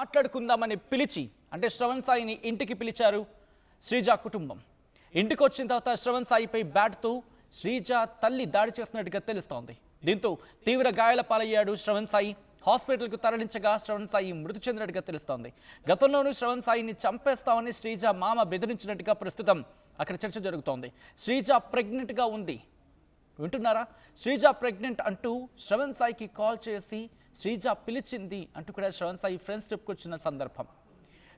మాట్లాడుకుందామని పిలిచి అంటే శ్రవణ్ సాయిని ఇంటికి పిలిచారు శ్రీజ కుటుంబం. ఇంటికి వచ్చిన తర్వాత శ్రవణ్ సాయిపై బ్యాట్తో శ్రీజ తల్లి దాడి చేసినట్టుగా తెలుస్తోంది. దీంతో తీవ్ర గాయాల పాలయ్యాడు శ్రవణ్ సాయి. హాస్పిటల్కు తరలించగా శ్రవణ్ సాయి మృతి చెందినట్టుగా తెలుస్తోంది. గతంలోనూ శ్రవణ్ సాయిని చంపేస్తామని శ్రీజ మామ బెదిరించినట్టుగా ప్రస్తుతం అక్కడ చర్చ జరుగుతోంది. శ్రీజ ప్రెగ్నెంట్గా ఉంది. వింటున్నారా? శ్రీజ ప్రెగ్నెంట్ అంటూ శ్రవణ్ సాయికి కాల్ చేసి శ్రీజ పిలిచింది అంటూ కూడా శ్రవణ్ సాయి ఫ్రెండ్స్ ట్రిప్కి వచ్చిన సందర్భం.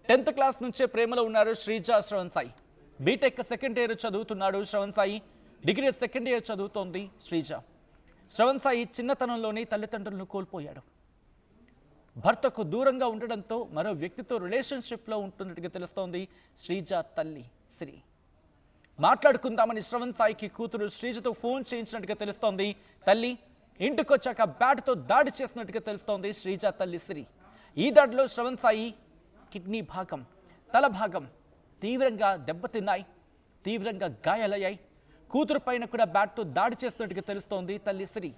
10th క్లాస్ నుంచే ప్రేమలో ఉన్నారు Sreeja Shravan Sai. BTech second year చదువుతున్నాడు Sravan Sai. Degree second year చదువుతోంది శ్రీజ. శ్రవణ్ సాయి చిన్నతనంలోనే తల్లిదండ్రులను కోల్పోయాడు. భర్తకు దూరంగా ఉండడంతో మరో వ్యక్తితో రిలేషన్షిప్లో ఉంటున్నట్టుగా తెలుస్తోంది శ్రీజ తల్లి సిరి. మాట్లాడుకుందామని శ్రవణ్ సాయికి కూతురు శ్రీజతో ఫోన్ చేయించినట్టుగా తెలుస్తోంది తల్లి. ఇంటికొచ్చాక బ్యాట్తో దాడి చేసినట్టుగా తెలుస్తోంది శ్రీజ తల్లి సిరి. ఈ దాడిలో శ్రవణ్ సాయి కిడ్నీ భాగం, తల భాగం తీవ్రంగా దెబ్బతిన్నాయి, తీవ్రంగా గాయాలయ్యాయి. కూతురు పైన కూడా బ్యాట్తో దాడి చేసినట్టుగా తెలుస్తోంది తల్లి సిరి.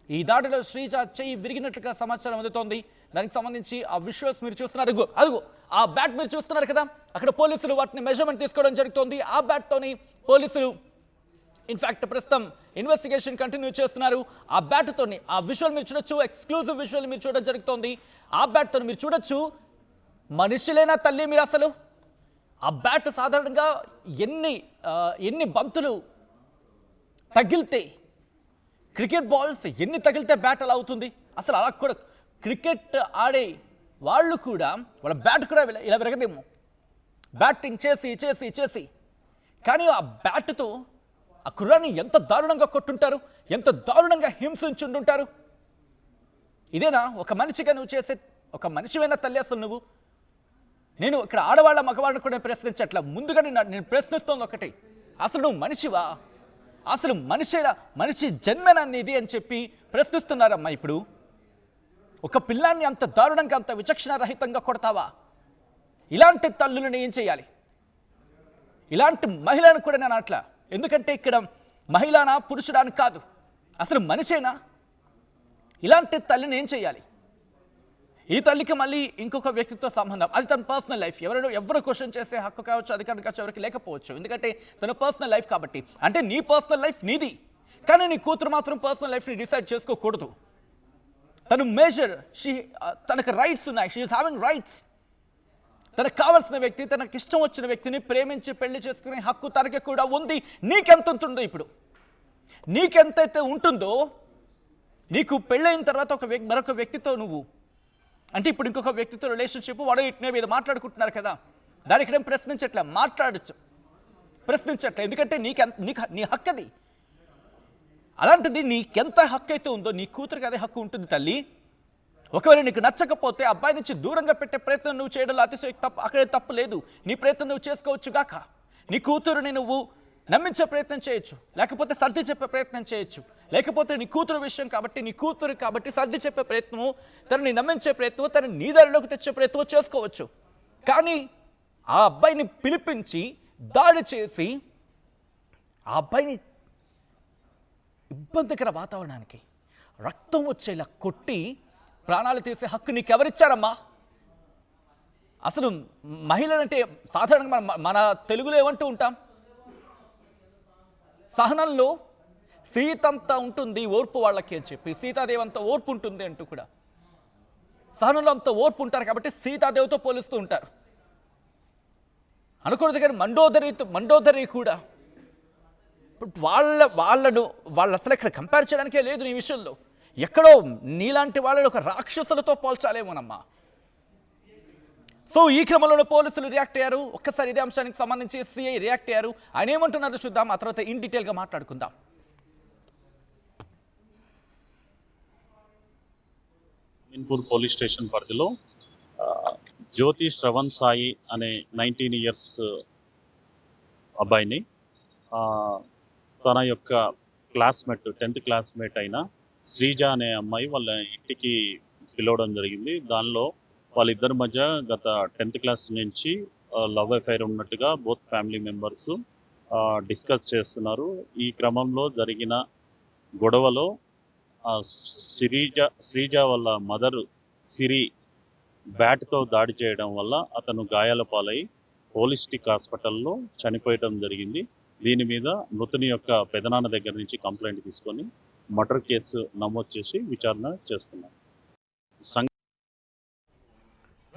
ఈ దాడిలో శ్రీజ చెయ్యి విరిగినట్లుగా సమాచారం అందుతోంది. దానికి సంబంధించి ఆ విజువల్స్ మీరు చూస్తున్నారు. అదుగు ఆ బ్యాట్ మీరు చూస్తున్నారు కదా, అక్కడ పోలీసులు వాటిని మెజర్మెంట్ తీసుకోవడం జరుగుతోంది. ఆ బ్యాట్తోని పోలీసులు ఇన్ఫాక్ట్ ప్రస్తుతం ఇన్వెస్టిగేషన్ కంటిన్యూ చేస్తున్నారు. ఆ బ్యాట్తోని ఆ విజువల్ మీరు చూడొచ్చు, ఎక్స్క్లూజివ్ విజువల్ మీరు చూడడం జరుగుతోంది. ఆ బ్యాట్తో మీరు చూడొచ్చు. మనుషులేనా తల్లి మీరు అసలు? ఆ బ్యాట్ సాధారణంగా ఎన్ని బంతులు తగిలితే, క్రికెట్ బాల్స్ ఎన్ని తగిలితే బ్యాట్ అలా అవుతుంది? అసలు అలా కూడా క్రికెట్ ఆడే వాళ్ళు కూడా వాళ్ళ బ్యాట్ కూడా ఇలా విరగదేమో, బ్యాటింగ్ చేసి చేసి చేసి. కానీ ఆ బ్యాట్తో ఆ కుర్రాన్ని ఎంత దారుణంగా కొట్టుంటారు, ఎంత దారుణంగా హింసించుంటుంటారు. ఇదేనా ఒక మనిషిగా నువ్వు చేసే? ఒక మనిషివైనా తల్లి అసలు నువ్వు? నేను ఇక్కడ ఆడవాళ్ళ మగవాళ్ళని కూడా ప్రశ్నించట్లా. ముందుగా నేను ప్రశ్నిస్తోంది ఒకటి, అసలు నువ్వు మనిషివా? అసలు మనిషి జన్మేనా నీది అని చెప్పి ప్రశ్నిస్తున్నారమ్మా. ఇప్పుడు ఒక పిల్లాన్ని అంత దారుణంగా, అంత విచక్షణ రహితంగా కొడతావా? ఇలాంటి తల్లులను ఏం చేయాలి? ఇలాంటి మహిళను కూడా నేను అట్లా. ఎందుకంటే ఇక్కడ మహిళనా పురుషుడా అని కాదు, అసలు మనిషేనా? ఇలాంటి తల్లిని ఏం చేయాలి? ఈ తల్లికి మళ్ళీ ఇంకొక వ్యక్తితో సంబంధం, అది తన పర్సనల్ లైఫ్. ఎవరు క్వశ్చన్ చేసే హక్కు కావచ్చు, అధికారం కావచ్చు ఎవరికి లేకపోవచ్చు. ఎందుకంటే తన పర్సనల్ లైఫ్ కాబట్టి. అంటే నీ పర్సనల్ లైఫ్ నీది, కానీ నీ కూతురు మాత్రం పర్సనల్ లైఫ్ని డిసైడ్ చేసుకోకూడదు. తను తనకు రైట్స్ ఉన్నాయి. She is having rights. తనకు కావాల్సిన వ్యక్తి, తనకు ఇష్టం వచ్చిన వ్యక్తిని ప్రేమించి పెళ్లి చేసుకునే హక్కు తనకి కూడా ఉంది. నీకెంత ఉంటుందో, ఇప్పుడు నీకెంతైతే ఉంటుందో, నీకు పెళ్ళైన తర్వాత మరొక వ్యక్తితో నువ్వు అంటే ఇప్పుడు ఇంకొక వ్యక్తితో రిలేషన్షిప్ వాడు ఇట్నే మీద మాట్లాడుకుంటున్నారు కదా, దానికి ఏం ప్రశ్నించట్లే, ప్రశ్నించట్లే. ఎందుకంటే నీ హక్కు అది. అలాంటిది నీకెంత హక్కు అయితే ఉందో నీ కూతురికి అదే హక్కు ఉంటుంది తల్లి. ఒకవేళ నీకు నచ్చకపోతే అబ్బాయి నుంచి దూరంగా పెట్టే ప్రయత్నం నువ్వు చేయడంలో అతిశయ తప్పు, అక్కడే తప్పు లేదు. నీ ప్రయత్నం నువ్వు చేసుకోవచ్చు గాక. నీ కూతురుని నువ్వు నమ్మించే ప్రయత్నం చేయొచ్చు, లేకపోతే సర్ది చెప్పే ప్రయత్నం చేయొచ్చు, లేకపోతే నీ కూతురు విషయం కాబట్టి, నీ కూతురు కాబట్టి సర్ది చెప్పే ప్రయత్నము, తనని నమ్మించే ప్రయత్నం, తనని నీ దారిలోకి తెచ్చే ప్రయత్నం చేసుకోవచ్చు. కానీ ఆ అబ్బాయిని పిలిపించి దాడి చేసి ఆ అబ్బాయిని ఇబ్బందికర వాతావరణానికి రక్తం వచ్చేలా కొట్టి ప్రాణాలు తీసే హక్కు నీకెవరిచ్చారమ్మా? అసలు మహిళలంటే సాధారణంగా మన తెలుగులో ఏమంటూ ఉంటాం, సహనంలో సీతంత ఉంటుంది ఓర్పు వాళ్ళకి అని చెప్పి, సీతాదేవి అంత ఓర్పు ఉంటుంది అంటూ కూడా. సహనంలో అంత ఓర్పు ఉంటారు కాబట్టి సీతాదేవితో పోలుస్తూ ఉంటారు అనకూడదు. కానీ మండోదరి కూడా వాళ్ళు అసలు ఇక్కడ కంపేర్ చేయడానికే లేదు నీ విషయంలో. ఎక్కడో నీలాంటి వాళ్ళని ఒక రాక్షసులతో పోల్చాలేమోనమ్మా. సో ఈ క్రమంలోనే పోలీసులు రియాక్ట్ అయ్యారు. ఒక్కసారి ఇదే అంశానికి సంబంధించి సిఐ రియాక్ట్ అయ్యారు. ఆయన ఏమంటున్నారో చూద్దాం, ఆ తర్వాత ఇన్ డీటెయిల్గా మాట్లాడుకుందాం. ఇన్పూర్ పోలీస్ స్టేషన్ పరిధిలో జ్యోతి శ్రవణ్ సాయి అనే 19 ఇయర్స్ అబ్బాయిని తన యొక్క క్లాస్మేట్ 10th క్లాస్మేట్ అయిన శ్రీజ అనే అమ్మాయి వాళ్ళ ఇంటికి పిలవడం జరిగింది. దానిలో వాళ్ళిద్దరి మధ్య గత 10th క్లాస్ నుంచి లవ్ అఫైర్ ఉన్నట్టుగా బోత్ ఫ్యామిలీ మెంబర్స్ డిస్కస్ చేస్తున్నారు. ఈ క్రమంలో జరిగిన గొడవలో శ్రీజ వాళ్ళ మదర్ సిరి బ్యాట్తో దాడి చేయడం వల్ల అతను గాయాల పాలై హోలిస్టిక్ హాస్పిటల్లో చనిపోయడం జరిగింది. దీని మీద మృతుని యొక్క పెదనాన్న దగ్గర నుంచి కంప్లైంట్ తీసుకొని మర్డర్ కేసు నమోదు చేసి విచారణ చేస్తున్నాం.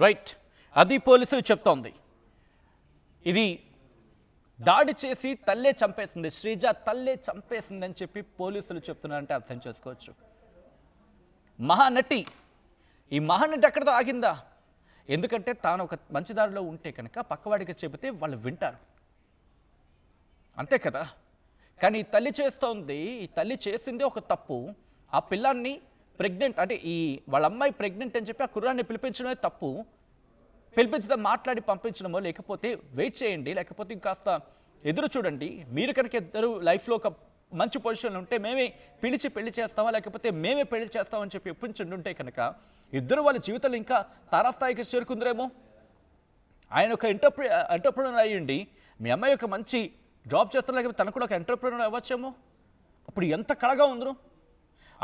రైట్, అది పోలీసులు చెప్తోంది. ఇది దాడి చేసి తల్లే చంపేసింది, శ్రీజ తల్లే చంపేసిందని చెప్పి పోలీసులు చెప్తున్నారంటే అర్థం చేసుకోవచ్చు. మహానటి, ఈ మహానటి అక్కడితో ఆగిందా? ఎందుకంటే తాను ఒక మంచి దారిలో ఉంటే కనుక పక్కవాడికి చెబితే వాళ్ళు వింటారు, అంతే కదా. కానీ ఈ తల్లి చేస్తోంది, ఈ తల్లి చేసింది ఒక తప్పు. ఆ పిల్లాన్ని ప్రెగ్నెంట్ అంటే వాళ్ళ అమ్మాయి ప్రెగ్నెంట్ అని చెప్పి ఆ కుర్రాన్ని పిలిపించడమే తప్పు. పిలిపించడం, మాట్లాడి పంపించడమో, లేకపోతే వెయిట్ చేయండి, లేకపోతే ఇంకాస్త ఎదురు చూడండి. మీరు కనుక ఇద్దరు లైఫ్లో ఒక మంచి పొజిషన్లో ఉంటే మేమే పిలిచి పెళ్లి చేస్తామా, లేకపోతే మేమే పెళ్లి చేస్తామని చెప్పి ఒప్పించుంటే కనుక ఇద్దరు వాళ్ళ జీవితంలో ఇంకా తారాస్థాయికి చేరుకుందరేమో. ఆయన ఒక ఎంటర్ప్రెన్యూర్ అయ్యండి, మీ అమ్మాయి ఒక మంచి జాబ్ చేస్తారు, లేకపోతే తను కూడా ఒక ఎంటర్ప్రెన్యూర్ అవ్వచ్చేమో. అప్పుడు ఎంత కళగా ఉందరు.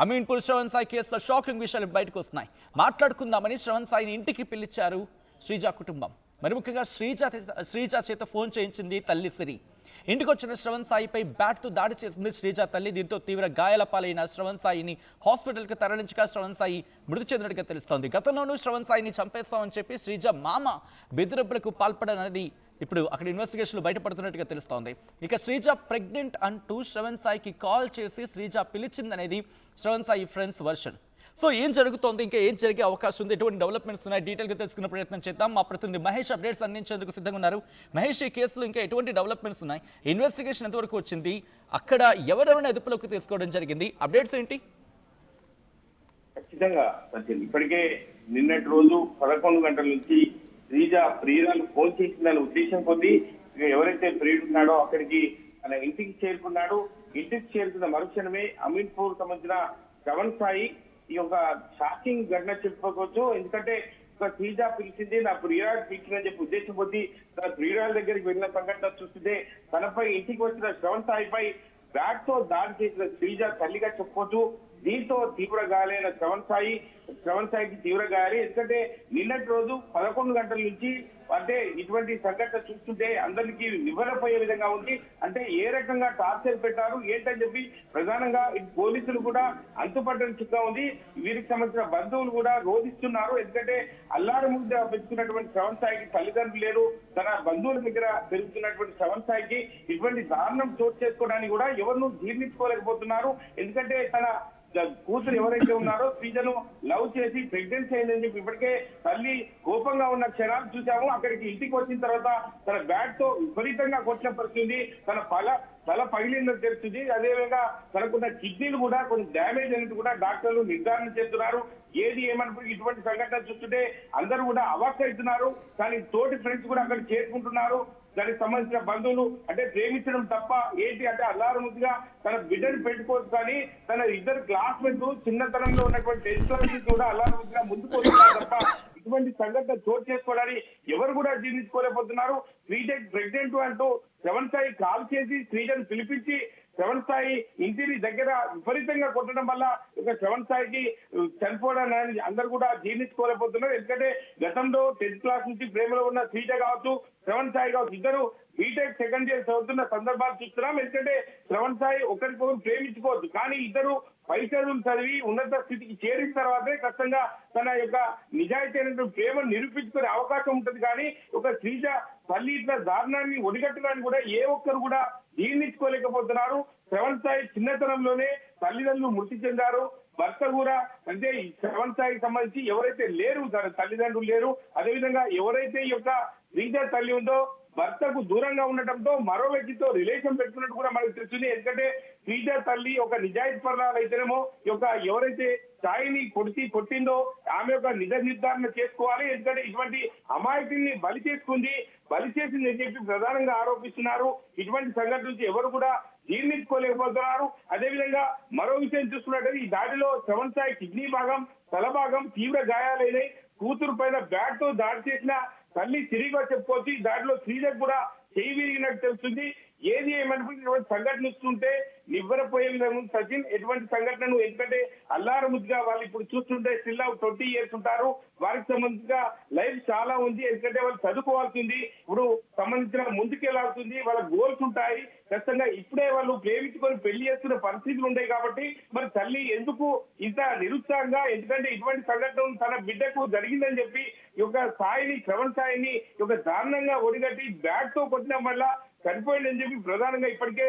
అమీన్పూర్ శ్రవణ్ సాయి కేసులో షాకింగ్ విషయాలు బయటకు వస్తున్నాయి. మాట్లాడుకుందామని శ్రవణ్ సాయిని ఇంటికి పిలిచారు శ్రీజ కుటుంబం. మరి ముఖ్యంగా శ్రీజ చేత ఫోన్ చేయించింది తల్లి సిరి. ఇంటికి వచ్చిన శ్రవణ్ సాయిపై బ్యాట్తో దాడి చేసింది శ్రీజ తల్లి. దీంతో తీవ్ర గాయాల పాలైన శ్రవణ్ సాయిని హాస్పిటల్కి తరలించగా శ్రవణ్ సాయి మృతి చెందినట్టుగా తెలుస్తోంది. గతంలోనూ శ్రవణ్ సాయిని చంపేస్తామని చెప్పి శ్రీజ మామ బెదిరింపులకు పాల్పడనది ఇప్పుడు అక్కడ ఇన్వెస్టిగేషన్లు బయటపడుతున్నట్టుగా తెలుస్తోంది. ఇక శ్రీజ ప్రెగ్నెంట్ అంటూ శ్రవణ్ సాయికి కాల్ చేసి శ్రీజ పిలిచిందనేది Sravan Sai friends version. So ఏం జరుగుతోంది, ఇంకా ఏం జరిగే అవకాశం ఉంది, ఎటువంటి డెవలప్మెంట్స్ ఉన్నాయి, డీటెయిల్గా తెలుసుకునే ప్రయత్నం చేద్దాం. మా ప్రతినిధి మహేష్ అప్డేట్స్ అందించేందుకు సిద్ధంగా ఉన్నారు. మహేష్, ఈ కేసులో ఇంకా ఎటువంటి డెవలప్మెంట్స్ ఉన్నాయి, ఇన్వెస్టిగేషన్ ఎంతవరకు వచ్చింది, అక్కడ ఎవరెవరిని అదుపులోకి తీసుకోవడం జరిగింది, అప్డేట్స్ ఏంటి? ఖచ్చితంగా ఇప్పటికే నిన్నటి రోజు 11 గంటల నుంచి శ్రీజ ప్రియురాలు ఫోన్ చేసిందనే ఉద్దేశం కొద్దీ ఎవరైతే ప్రియుడు ఉన్నాడో అక్కడికి తన ఇంటికి చేరుకున్నాడు. ఇంటికి చేరుకున్న మరుక్షణమే అమీన్పూర్ సంబంధించిన శ్రవణ్ సాయి ఈ యొక్క షాకింగ్ ఘటన చెప్పుకోవచ్చు. ఎందుకంటే ఒక శ్రీజ పిలిచింది, నా ప్రియురాలు పిలిచిందని చెప్పి ఉద్దేశం కొద్దీ తన ప్రియురాల దగ్గరికి వెళ్ళిన సంఘటన చూస్తుంటే తనపై ఇంటికి వచ్చిన శ్రవణ్ సాయిపై బ్యాట్ తో దాడి చేసిన శ్రీజ తల్లిగా చెప్పుకోవచ్చు. దీంతో తీవ్ర గాయాలైన శ్రవణ్ సాయికి తీవ్ర గాయాలి. ఎందుకంటే నిన్నటి రోజు 11 గంటల నుంచి అంటే ఇటువంటి సంఘటన చూస్తుంటే అందరికీ నివ్వెరపోయే విధంగా ఉంది. అంటే ఏ రకంగా టార్చర్ పెట్టారు ఏంటని చెప్పి ప్రధానంగా పోలీసులు కూడా అంతుపట్టని చుట్టూ ఉంది. వీరికి సంబంధించిన బంధువులు కూడా రోధిస్తున్నారు. ఎందుకంటే అల్లారు ముద్ద పెంచుకున్నటువంటి శ్రవణ్ సాయికి తల్లిదండ్రులు లేరు. తన బంధువుల దగ్గర పెరుగుతున్నటువంటి శ్రవణ్ సాయికి ఇటువంటి దారుణం చోటు చేసుకోవడానికి కూడా ఎవరినూ జీర్ణించుకోలేకపోతున్నారు. ఎందుకంటే తన కూతురు ఎవరైతే ఉన్నారో శ్రీజను లవ్ చేసి ప్రెగ్నెన్సీ అయిందని చెప్పి ఇప్పటికే తల్లి కోపంగా ఉన్న క్షణాలు చూసాము. అక్కడికి ఇంటికి వచ్చిన తర్వాత తన బ్యాట్ తో విపరీతంగా కొట్టిన పరిస్థితి, తల పగిలిందని తెలుస్తుంది. అదేవిధంగా తనకున్న కిడ్నీలు కూడా కొన్ని డ్యామేజ్ అయినట్టు కూడా డాక్టర్లు నిర్ధారణ చేస్తున్నారు. ఏది ఏమన్నప్పుడు ఇటువంటి సంఘటన చూస్తుంటే అందరూ కూడా అవాక్ అవుతున్నారు. కానీ తోటి ఫ్రెండ్స్ కూడా అక్కడ చేరుకుంటున్నారు. దానికి సంబంధించిన బంధువులు అంటే ప్రేమించడం తప్ప ఏంటి అంటే అల్లారుముద్దుగా తన బిడ్డను పెట్టుకోవచ్చు, కానీ తన ఇద్దరు క్లాస్మేట్స్ చిన్నతనంలో ఉన్నటువంటి టెన్త్ కూడా అల్లారుముద్దుగా ముందుకు వస్తున్నారు తప్ప ఇటువంటి సంఘటన చోటు చేసుకోవడానికి ఎవరు కూడా జీర్ణించుకోలేకపోతున్నారు. శ్రీజ ప్రెగ్నెంట్ అంటూ శ్రవణ్ సాయి కాల్ చేసి శ్రీజను పిలిపించి శ్రవణ్ సాయి ఇంటిని దగ్గర విపరీతంగా కొట్టడం వల్ల ఇక శ్రవణ్ సాయికి చనిపోవడానికి అందరూ కూడా జీర్ణించుకోలేకపోతున్నారు. ఎందుకంటే గతంలో 10th క్లాస్ నుంచి ప్రేమలో ఉన్న శ్రీజ కావచ్చు, శ్రవణ్ సాయి కావచ్చు, ఇద్దరు బీటెక్ సెకండ్ ఇయర్ చదువుతున్న సందర్భాలు చూస్తున్నాం. ఎందుకంటే శ్రవణ్ సాయి ఒకరికొకరు ప్రేమించుకోవచ్చు, కానీ ఇద్దరు పై చదువులు చదివి ఉన్నత స్థితికి చేరిన తర్వాతే ఖచ్చితంగా తన యొక్క నిజాయితీ అయినటువంటి ప్రేమను నిరూపించుకునే అవకాశం ఉంటుంది. కానీ ఒక శ్రీజ తల్లి ఇట్లా దారుణాన్ని ఒడిగట్టడానికి కూడా ఏ ఒక్కరు కూడా జీర్ణించుకోలేకపోతున్నారు. శ్రవణ్ సాయి చిన్నతనంలోనే తల్లిదండ్రులు మృతి చెందారు. భర్త కూడా అంటే శ్రవణ్ సాయికి సంబంధించి ఎవరైతే లేరు, తన తల్లిదండ్రులు లేరు. అదేవిధంగా ఎవరైతే ఈ యొక్క శ్రీజ తల్లి ఉందో భర్తకు దూరంగా ఉండటంతో మరో వ్యక్తితో రిలేషన్ పెట్టుకున్నట్టు కూడా మనకు తెలుస్తుంది. ఎందుకంటే శ్రీజ తల్లి ఒక నిజాయితీ పరురాలు అయితేనేమో ఎవరైతే సాయిని కొట్టిందో ఆమె యొక్క నిజ నిర్ధారణ చేసుకోవాలి. ఎందుకంటే ఇటువంటి అమాయకుల్ని బలి చేసింది అని చెప్పి ప్రధానంగా ఆరోపిస్తున్నారు. ఇటువంటి సంఘటన నుంచి ఎవరు కూడా జీర్ణించుకోలేకపోతున్నారు. అదేవిధంగా మరో విషయం చూసుకున్నట్లయితే ఈ దాడిలో శ్రవణ్ సాయి కిడ్నీ భాగం, తల భాగం తీవ్ర గాయాలైనాయి. కూతురు పైన బ్యాట్ తో దాడి చేసిన తల్లి తిరిగి చెప్పుకోవచ్చు. దాడిలో శ్రీజకు కూడా చేయి విరిగినట్టు తెలుస్తుంది. ఏది ఏమనుకుంటే సంఘటన ఇస్తుంటే నివ్వరపోయే సచిన్ ఎటువంటి సంఘటనను, ఎందుకంటే అల్లారముద్దుగా వాళ్ళు ఇప్పుడు చూస్తుంటే స్టిల్ 20 years ఉంటారు. వారికి సంబంధించిన లైఫ్ చాలా ఉంది. ఎందుకంటే వాళ్ళు చదువుకోవాల్సింది, ఇప్పుడు సంబంధించిన ముందుకెళ్లాల్సింది, వాళ్ళ గోల్స్ ఉంటాయి. ఖచ్చితంగా ఇప్పుడే వాళ్ళు ప్రేమించుకొని పెళ్లి చేస్తున్న పరిస్థితులు ఉంటాయి. కాబట్టి మరి తల్లి ఎందుకు ఇంత నిరుత్సాహంగా, ఎందుకంటే ఇటువంటి సంఘటన తన బిడ్డకు జరిగిందని చెప్పి ఈ యొక్క సాయిని, శ్రవణ్ సాయిని దారుణంగా ఒడిగట్టి బ్యాట్ తో కొట్టడం వల్ల చనిపోయిందని చెప్పి ప్రధానంగా ఇప్పటికే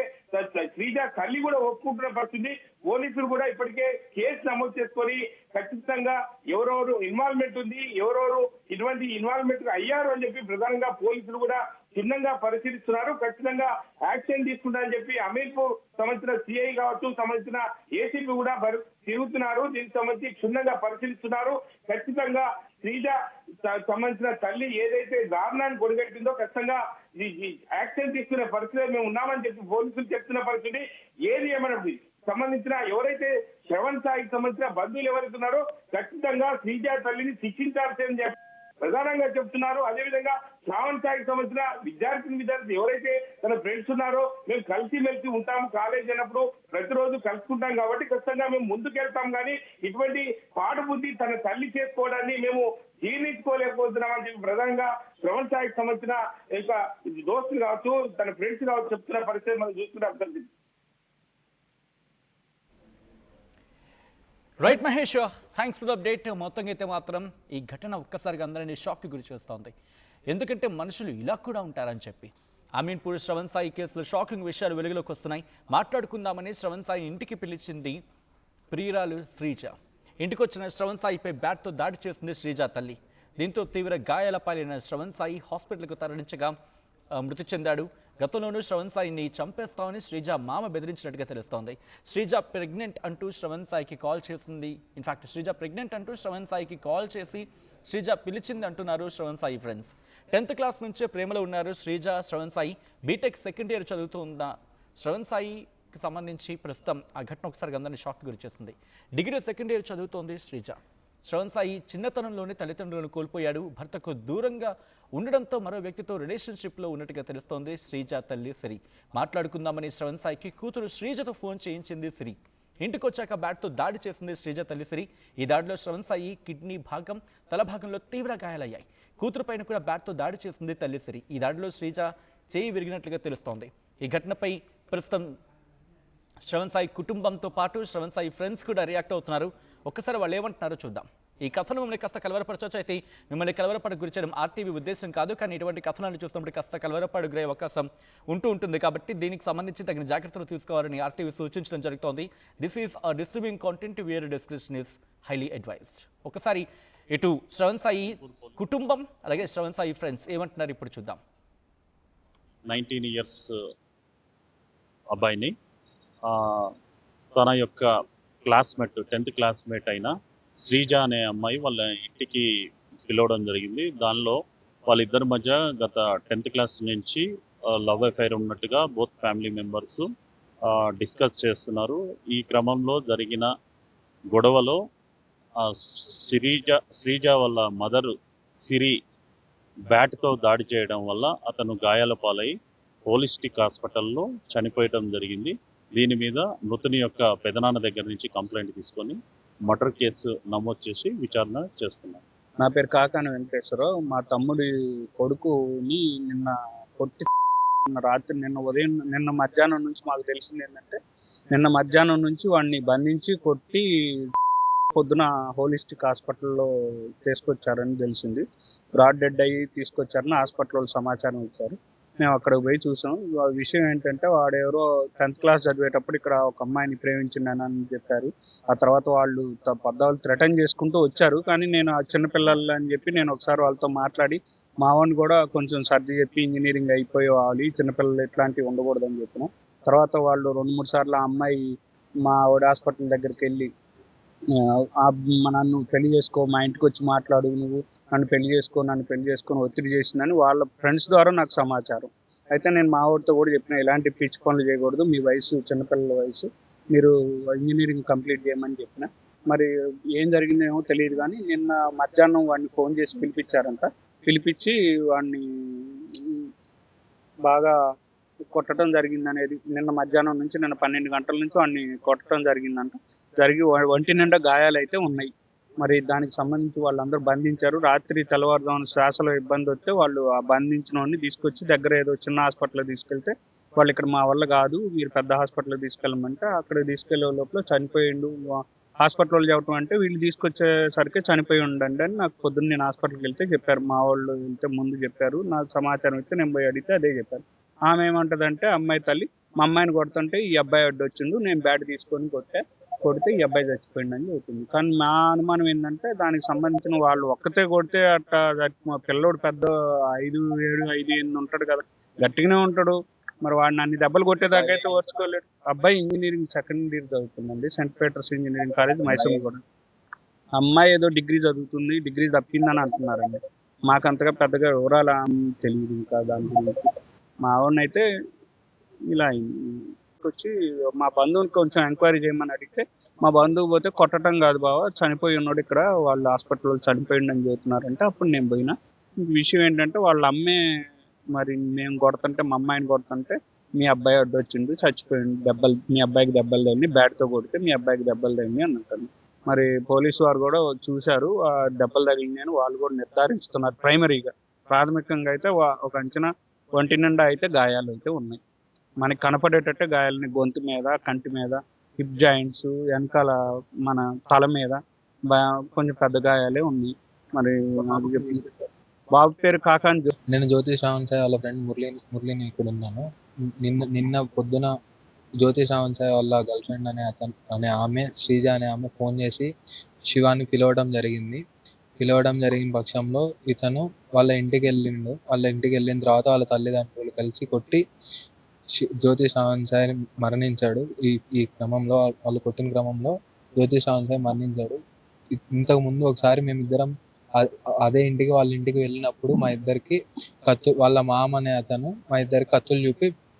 శ్రీజ తల్లి కూడా ఒప్పుకుంటున్న పరిస్థితి. పోలీసులు కూడా ఇప్పటికే కేసు నమోదు చేసుకొని ఖచ్చితంగా ఎవరెవరు ఇన్వాల్వ్మెంట్ ఉంది, ఎవరెవరు ఇటువంటి ఇన్వాల్వ్మెంట్ అయ్యారు అని చెప్పి ప్రధానంగా పోలీసులు కూడా క్షుణ్ణంగా పరిశీలిస్తున్నారు. ఖచ్చితంగా యాక్షన్ తీసుకుంటారని చెప్పి అమీర్పూర్ సంబంధించిన సిఐ కావచ్చు, సంబంధించిన ఏసీపీ కూడా తిరుగుతున్నారు. దీనికి సంబంధించి క్షుణ్ణంగా పరిశీలిస్తున్నారు. ఖచ్చితంగా శ్రీజ సంబంధించిన తల్లి ఏదైతే దారుణాన్ని కొడిగట్టిందో ఖచ్చితంగా యాక్షన్ తీసుకునే పరిస్థితి మేము ఉన్నామని చెప్పి పోలీసులు చెప్తున్న పరిస్థితి. ఏది ఏమన్నది సంబంధించిన ఎవరైతే శ్రవణ్ సాయికి సంబంధించిన బంధువులు ఎవరైతే ఉన్నారో ఖచ్చితంగా శ్రీజ తల్లిని శిక్షించాల్సిందని చెప్పి ప్రధానంగా చెప్తున్నారు. అదేవిధంగా శ్రావణ్ సాయికి సంబంధించిన విద్యార్థి ఎవరైతే తన ఫ్రెండ్స్ ఉన్నారో మేము కలిసిమెలిసి ఉంటాము, కాలేజ్ అయినప్పుడు ప్రతిరోజు కలుసుకుంటాం కాబట్టి ఖచ్చితంగా మేము ముందుకెళ్తాం. కానీ ఇటువంటి పాడుబుద్ధి తన తల్లి చేసుకోవడాన్ని మేము జీర్ణించుకోలేకపోతున్నామని చెప్పి ప్రధానంగా శ్రవణ్ సాయికి సంబంధించిన దోస్తులు కావచ్చు, తన ఫ్రెండ్స్ కావచ్చు చెప్తున్న పరిస్థితి మనం చూస్తున్నాం. Right Mahesh, thanks for the update. మొత్తంగా అయితే మాత్రం ఈ ఘటన ఒక్కసారిగా అందరినీ షాక్కి గురి చేస్తోంది. ఎందుకంటే మనుషులు ఇలా కూడా ఉంటారని చెప్పి అమీన్పూర్ శ్రవణ్ సాయి కేసులో షాకింగ్ విషయాలు వెలుగులోకి వస్తున్నాయి. మాట్లాడుకుందామని శ్రవణ్ సాయి ఇంటికి పిలిచింది ప్రియురాలు శ్రీజ. ఇంటికి వచ్చిన శ్రవణ్ సాయిపై బ్యాట్తో దాడి చేసింది శ్రీజ తల్లి. దీంతో తీవ్ర గాయాల పాలైన శ్రవణ్ సాయి హాస్పిటల్కు తరలించగా మృతి చెందాడు. గతంలోనూ శ్రవణ్ సాయిని చంపేస్తామని శ్రీజ మామ బెదిరించినట్టుగా తెలుస్తోంది. శ్రీజ ప్రెగ్నెంట్ అంటూ శ్రవణ్ సాయికి కాల్ చేసింది. ఇన్ఫాక్ట్ శ్రీజ ప్రెగ్నెంట్ అంటూ శ్రవణ్ సాయికి కాల్ చేసి శ్రీజ పిలిచింది అంటున్నారు Shravan Sai friends. 10th class నుంచే ప్రేమలో ఉన్నారు Sreeja, Shravan Sai. BTech second year చదువుతున్న శ్రవణ్ సాయికి సంబంధించి ప్రస్తుతం ఆ ఘటన ఒకసారి అందరినీ షాక్ గురి చేసింది. డిగ్రీ సెకండ్ ఇయర్ చదువుతోంది శ్రీజ. శ్రవణ్ సాయి చిన్నతనంలోనే తల్లిదండ్రులను కోల్పోయాడు. భర్తకు దూరంగా ఉండడంతో మరో వ్యక్తితో రిలేషన్షిప్లో ఉన్నట్టుగా తెలుస్తోంది శ్రీజ తల్లి సిరి. మాట్లాడుకుందామని శ్రవణ్ సాయికి కూతురు శ్రీజతో ఫోన్ చేయించింది సిరి. ఇంటికి వచ్చాక బ్యాట్తో దాడి చేసింది శ్రీజ తల్లి సిరి. ఈ దాడిలో శ్రవణ్ సాయి కిడ్నీ భాగం, తల భాగంలో తీవ్ర గాయాలయ్యాయి. కూతురు పైన కూడా బ్యాట్తో దాడి చేసింది తల్లి సిరి. ఈ దాడిలో శ్రీజ చేయి విరిగినట్లుగా తెలుస్తోంది. ఈ ఘటనపై ప్రస్తుతం శ్రవణ్ సాయి కుటుంబంతో పాటు శ్రవణ్ సాయి ఫ్రెండ్స్ కూడా రియాక్ట్ అవుతున్నారు. ఒక్కసారి వాళ్ళు ఏమంటున్నారో చూద్దాం. ఈ కథను మిమ్మల్ని కాస్త కలవరపరచవచ్చు. అయితే మిమ్మల్ని కలవరపడకు గురి చేయడం ఆర్టీవీ ఉద్దేశం కాదు. కానీ ఇటువంటి కథనాలు చూసినప్పుడు కాస్త కలవరపడు గురే అవకాశం ఉంటుంది. కాబట్టి దీనికి సంబంధించి తగిన జాగ్రత్తలు తీసుకోవాలని ఆర్టీవీ సూచించడం జరుగుతోంది. This is distributing content where description is highly advised. ఒకసారి ఇటు శ్రవణ్ సాయి కుటుంబం అలాగే శ్రవణ్ సాయి ఫ్రెండ్స్ ఏమంటున్నారు ఇప్పుడు చూద్దాం. 19 years అబ్బాయిని తన యొక్క క్లాస్మేట్ 10th క్లాస్మేట్ అయిన శ్రీజ అనే అమ్మాయి వాళ్ళ ఇంటికి పిలవడం జరిగింది. దానిలో వాళ్ళిద్దరి మధ్య గత 10th క్లాస్ నుంచి లవ్ అఫైర్ ఉన్నట్టుగా బోత్ ఫ్యామిలీ మెంబర్స్ డిస్కస్ చేస్తున్నారు. ఈ క్రమంలో జరిగిన గొడవలో శ్రీజ వాళ్ళ మదర్ సిరి బ్యాట్తో దాడి చేయడం వల్ల అతను గాయాల పాలై హోలిస్టిక్ హాస్పిటల్లో చనిపోయడం జరిగింది. దీని మీద మృతుని యొక్క పెదనాన్న దగ్గర నుంచి కంప్లైంట్ తీసుకొని మర్డర్ కేసు నమోదు చేసి విచారణ చేస్తున్నారు. నా పేరు కాకాని వెంకటేశ్వరరావు. మా తమ్ముడి కొడుకుని నిన్న కొట్టి రాత్రి నిన్న మధ్యాహ్నం నుంచి మాకు తెలిసింది ఏంటంటే, నిన్న మధ్యాహ్నం నుంచి వాడిని బంధించి కొట్టి పొద్దున హోలిస్టిక్ హాస్పిటల్లో తీసుకొచ్చారని తెలిసింది. బ్రాడ్ డెడ్ అయ్యి తీసుకొచ్చారని హాస్పిటల్లో సమాచారం ఇచ్చారు. మేము అక్కడికి పోయి చూసాం. విషయం ఏంటంటే, వాడెవరో 10th క్లాస్ చదివేటప్పుడు ఇక్కడ ఒక అమ్మాయిని ప్రేమించిందని చెప్పారు. ఆ తర్వాత వాళ్ళు పద్దాలు థ్రెటన్ చేసుకుంటూ వచ్చారు. కానీ నేను ఆ చిన్నపిల్లలు అని చెప్పి నేను ఒకసారి వాళ్ళతో మాట్లాడి మా వాడిని కూడా కొంచెం సర్ది చెప్పి ఇంజనీరింగ్ అయిపోయేవాలి, చిన్నపిల్లలు ఇట్లాంటివి ఉండకూడదని చెప్పిన తర్వాత వాళ్ళు 2-3 సార్లు ఆ అమ్మాయి మా వాడి హాస్పిటల్ దగ్గరికి వెళ్ళి నన్ను పెళ్లి చేసుకో, మా ఇంటికి వచ్చి మాట్లాడు, నువ్వు నన్ను పెళ్లి చేసుకొని ఒత్తిడి చేసిందని వాళ్ళ ఫ్రెండ్స్ ద్వారా నాకు సమాచారం. అయితే నేను మా వాడితో కూడా చెప్పిన, ఇలాంటి పిచ్చి పనులు చేయకూడదు, మీ వయసు చిన్నపిల్లల వయసు, మీరు ఇంజనీరింగ్ కంప్లీట్ చేయమని చెప్పిన. మరి ఏం జరిగిందేమో తెలియదు కానీ నిన్న మధ్యాహ్నం వాడిని ఫోన్ చేసి పిలిపించి వాడిని బాగా కొట్టడం జరిగింది అనేది నిన్న మధ్యాహ్నం నుంచి నిన్న 12 గంటల నుంచి వాడిని కొట్టడం జరిగిందంట. జరిగి ఒంటి నిండా గాయాలు అయితే ఉన్నాయి. మరి దానికి సంబంధించి వాళ్ళందరూ బంధించారు. రాత్రి తెల్లవారుజామున శ్వాసలో ఇబ్బంది వస్తే వాళ్ళు ఆ బంధించిన వాడిని తీసుకొచ్చి దగ్గర ఏదో చిన్న హాస్పిటల్కి తీసుకెళ్తే వాళ్ళు ఇక్కడ మా వల్ల కాదు మీరు పెద్ద హాస్పిటల్కి తీసుకెళ్ళమంటే అక్కడికి తీసుకెళ్లే లోపల చనిపోయిండు. హాస్పిటల్లో చెప్పడం అంటే వీళ్ళు తీసుకొచ్చేసరికి చనిపోయి ఉండండి అని నాకు పొద్దున్న నేను హాస్పిటల్కి వెళ్తే చెప్పారు. మా వాళ్ళు వెళ్తే ముందు చెప్పారు. నాకు సమాచారం ఇస్తే నేను పోయి అడిగితే అదే చెప్పారు. ఆమె ఏమంటదంటే అమ్మాయి తల్లి మా అమ్మాయిని కొడుతుంటే ఈ అబ్బాయి అడ్డొచ్చిండు నేను బ్యాట్ తీసుకొని కొడితే ఈ అబ్బాయి చచ్చిపోయిండని చెబుతుంది. కానీ మా అనుమానం ఏంటంటే దానికి సంబంధించిన వాళ్ళు ఒక్కతే కొడితే అట్లా మా పిల్లోడు పెద్ద 5, 7, 5, 8 ఉంటాడు కదా, గట్టిగానే ఉంటాడు. మరి వాడిని అన్ని దెబ్బలు కొట్టేదాకా అయితే ఓర్చుకోలేడు. అబ్బాయి ఇంజనీరింగ్ సెకండ్ ఇయర్ చదువుతుందండి, Saint Peter's engineering college Mysore కూడా. అమ్మాయి ఏదో డిగ్రీ చదువుతుంది, డిగ్రీ తప్పిందని అంటున్నారండి. మాకు అంతగా పెద్దగా వివరాలు తెలియదు ఇంకా దాని గురించి. మా వాడినైతే ఇలా వచ్చి మా బంధువుని కొంచెం ఎంక్వైరీ చేయమని అడిగితే మా బంధువు పోతే కొట్టడం కాదు బావ చనిపోయి ఉన్నాడు ఇక్కడ వాళ్ళు హాస్పిటల్లో చనిపోయిండు అని చెబుతున్నారంటే అప్పుడు నేను పోయినా. విషయం ఏంటంటే వాళ్ళ అమ్మే మరి మేము కొడుతుంటే మా అమ్మాయిని కొడుతుంటే మీ అబ్బాయి అడ్డొచ్చిండు చచ్చిపోయిండు, దెబ్బలు మీ అబ్బాయికి దెబ్బలు తగిలి బ్యాట్తో కొడితే మీ అబ్బాయికి దెబ్బలు తగిలి అని అంటారు. మరి పోలీసు వారు కూడా చూశారు ఆ దెబ్బలు తగిలింది అని వాళ్ళు కూడా నిర్ధారిస్తున్నారు. ప్రాథమికంగా అయితే ఒక అంచనా ఒంటి నిండా అయితే గాయాలు అయితే ఉన్నాయి. మనకి కనపడేటట్టే గాయాలని గొంతు మీద, కంటి మీద, హిప్ జాయింట్స్, వెనకాల మన తల మీద కొంచెం పెద్ద గాయాలే ఉన్నాయి. మరి నాకు చెప్పింది బాబు పేరు కాకాని. నేను జ్యోతి శ్రావణ్ సాయి వాళ్ళ ఫ్రెండ్ మురళిని ఇక్కడ ఉన్నాను. నిన్న పొద్దున జ్యోతి శ్రావణ్ సాయి వాళ్ళ గర్ల్ ఫ్రెండ్ అనే ఆమె శ్రీజ అనే ఆమె ఫోన్ చేసి శివాని పిలవడం జరిగిన పక్షంలో ఇతను వాళ్ళ ఇంటికి వెళ్ళిండు. వాళ్ళ ఇంటికి వెళ్ళిన తర్వాత వాళ్ళ తల్లిదండ్రులు కలిసి కొట్టి జ్యోతి శ్రావణ్ సాయి మరణించాడు. ఈ క్రమంలో వాళ్ళు కొట్టిన క్రమంలో జ్యోతి శ్రావణ్ సాయి మరణించాడు. ఇంతకు ముందు ఒకసారి మేమిద్దరం అదే ఇంటికి వాళ్ళ ఇంటికి వెళ్ళినప్పుడు మా ఇద్దరికి వాళ్ళ మామ అనే అతను మా ఇద్దరికి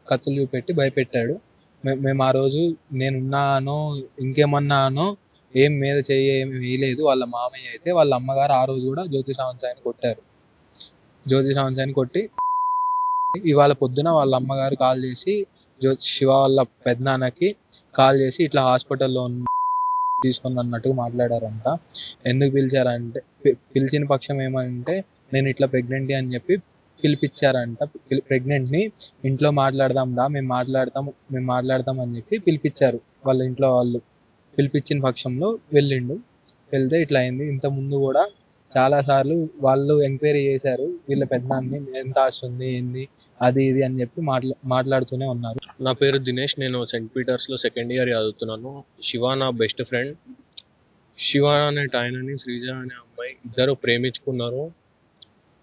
కత్తులు చూపెట్టి భయపెట్టాడు. మేము ఆ రోజు నేనున్నానో ఇంకేమన్నానో ఏం మీద ఏమి వేయలేదు. వాళ్ళ మామయ్య అయితే వాళ్ళ అమ్మగారు ఆ రోజు కూడా జ్యోతి శ్రావణ్ సాయిని కొట్టారు. జ్యోతి శ్రావణ్ సాయిని కొట్టి ఇవాళ పొద్దున వాళ్ళ అమ్మగారు కాల్ చేసి శివ వాళ్ళ పెద్దనాన్నకి కాల్ చేసి ఇట్లా హాస్పిటల్లో తీసుకుని అన్నట్టుగా మాట్లాడారంట. ఎందుకు పిలిచారంటే పిలిచిన పక్షం ఏమంటే నేను ఇట్లా ప్రెగ్నెంట్ అని చెప్పి పిలిపించారంట. ప్రెగ్నెంట్ని ఇంట్లో మాట్లాడదాం రా మేము మాట్లాడతాం అని చెప్పి పిలిపించారు. వాళ్ళ ఇంట్లో వాళ్ళు పిలిపించిన పక్షంలో వెళ్తే ఇట్లా అయింది. ఇంత ముందు కూడా చాలా సార్లు వాళ్ళు ఎంక్వైరీ చేశారు వీళ్ళ పెద్దనాన్ని ఎంత ఆస్తుంది ఏంది అది ఇది అని చెప్పి మాట్లాడుతూనే ఉన్నారు. నా పేరు దినేష్, నేను సెయింట్ పీటర్స్లో సెకండ్ ఇయర్ చదువుతున్నాను. శివ నా బెస్ట్ ఫ్రెండ్. శివ అనే ఆయనని శ్రీజ అనే అమ్మాయి ఇద్దరు ప్రేమించుకున్నారు.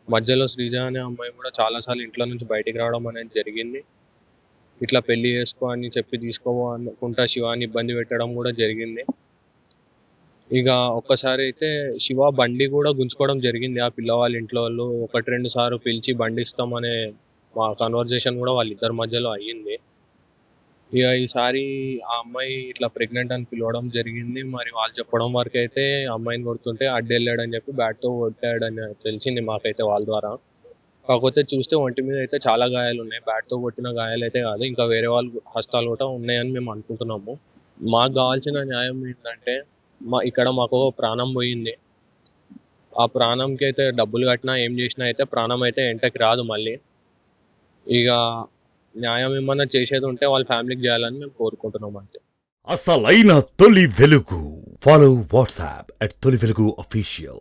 మధ్యలో శ్రీజ అనే అమ్మాయి కూడా చాలాసార్లు ఇంట్లో నుంచి బయటికి రావడం అనేది జరిగింది. ఇట్లా పెళ్లి చేసుకో అని చెప్పి తీసుకోవో అనుకుంటా శివాని ఇబ్బంది పెట్టడం కూడా జరిగింది. ఇక ఒక్కసారి అయితే శివ బండి కూడా గుంజుకోవడం జరిగింది. ఆ పిల్లవాళ్ళ ఇంట్లో వాళ్ళు 1-2 సార్లు పిలిచి బండి ఇస్తామనే మా కన్వర్జేషన్ కూడా వాళ్ళిద్దరి మధ్యలో అయ్యింది. ఇక ఈసారి ఆ అమ్మాయి ఇట్లా ప్రెగ్నెంట్ అని పిలవడం జరిగింది. మరి వాళ్ళు చెప్పడం వరకు అయితే అమ్మాయిని కొడుతుంటే అడ్డెళ్ళాడని చెప్పి బ్యాట్తో కొట్టాడని తెలిసింది మాకైతే వాళ్ళ ద్వారా. కాకపోతే చూస్తే ఒంటి మీద అయితే చాలా గాయాలు ఉన్నాయి. బ్యాట్తో కొట్టిన గాయాలు అయితే కాదు, ఇంకా వేరే వాళ్ళు హస్తాలు కూడా ఉన్నాయని మేము అనుకుంటున్నాము. మాకు కావాల్సిన న్యాయం ఏంటంటే ఇక్కడ మాకు ప్రాణం పోయింది. ఆ ప్రాణంకి అయితే డబ్బులు కట్టినా ఏం చేసినా అయితే ప్రాణం అయితే ఎంటకి రాదు మళ్ళీ. ఇక న్యాయం ఏమన్నా చేసేది ఉంటే వాళ్ళ ఫ్యామిలీకి చేయాలని మేము కోరుకుంటున్నాం అంతే. అసలైన తొలి వెలుగు. ఫాలో వాట్సాప్ @తొలి వెలుగు official.